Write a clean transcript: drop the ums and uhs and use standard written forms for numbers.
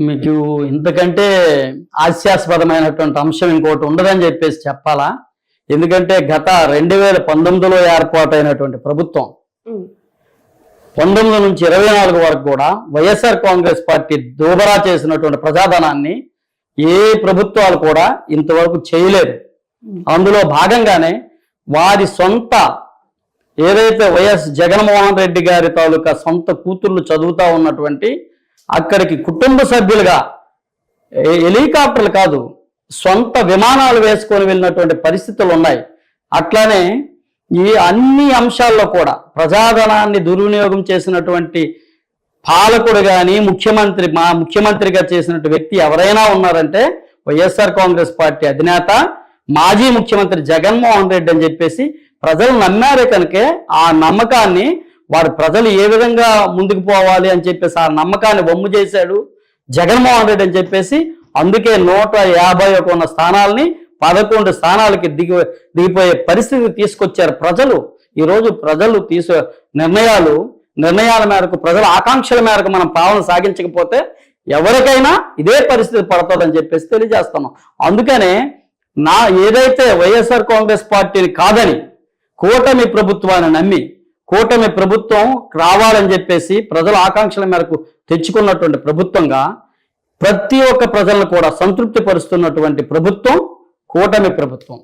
మీకు ఇంతకంటే హాస్యాస్పదమైనటువంటి అంశం ఇంకోటి ఉండదని చెప్పేసి చెప్పాలా. ఎందుకంటే గత 2019లో ఏర్పాటైనటువంటి ప్రభుత్వం 19 నుంచి 24 వరకు కూడా వైఎస్ఆర్ కాంగ్రెస్ పార్టీ దోబరా చేసినటువంటి ప్రజాధనాన్ని ఏ ప్రభుత్వాలు కూడా ఇంతవరకు చేయలేదు. అందులో భాగంగానే వారి సొంత ఏదైతే వైఎస్ జగన్మోహన్ రెడ్డి గారి తాలూకా సొంత కూతుర్లు చదువుతా ఉన్నటువంటి అక్కడికి కుటుంబ సభ్యులుగా హెలికాప్టర్లు కాదు సొంత విమానాలు వేసుకొని వెళ్ళినటువంటి పరిస్థితులు ఉన్నాయి. అట్లానే ఈ అన్ని అంశాల్లో కూడా ప్రజాధనాన్ని దుర్వినియోగం చేసినటువంటి పాలకుడు కానీ ముఖ్యమంత్రిగా చేసినటువంటి వ్యక్తి ఎవరైనా ఉన్నారంటే వైఎస్ఆర్ కాంగ్రెస్ పార్టీ అధినేత మాజీ ముఖ్యమంత్రి జగన్మోహన్ రెడ్డి అని చెప్పేసి ప్రజలు నమ్మారే కనుకే ఆ నమ్మకాన్ని వారు ప్రజలు ఏ విధంగా ముందుకు పోవాలి అని చెప్పేసి ఆ నమ్మకాన్ని వమ్ము చేశాడు జగన్మోహన్ రెడ్డి అని చెప్పేసి అందుకే 151 ఉన్న స్థానాల్ని 11 స్థానాలకి దిగిపోయే పరిస్థితి తీసుకొచ్చారు ప్రజలు. ఈరోజు ప్రజలు నిర్ణయాల మేరకు ప్రజల ఆకాంక్షల మేరకు మనం పాలన సాగించకపోతే ఎవరికైనా ఇదే పరిస్థితి పడుతుందని చెప్పేసి తెలియజేస్తున్నాం. అందుకనే ఏదైతే వైఎస్ఆర్ కాంగ్రెస్ పార్టీని కాదని కూటమి ప్రభుత్వాన్ని నమ్మి కూటమి ప్రభుత్వం రావాలని చెప్పేసి ప్రజల ఆకాంక్షల మేరకు తెచ్చుకున్నటువంటి ప్రభుత్వంగా ప్రతి ఒక్క ప్రజలను కూడా సంతృప్తి పరుస్తున్నటువంటి ప్రభుత్వం కూటమి ప్రభుత్వం.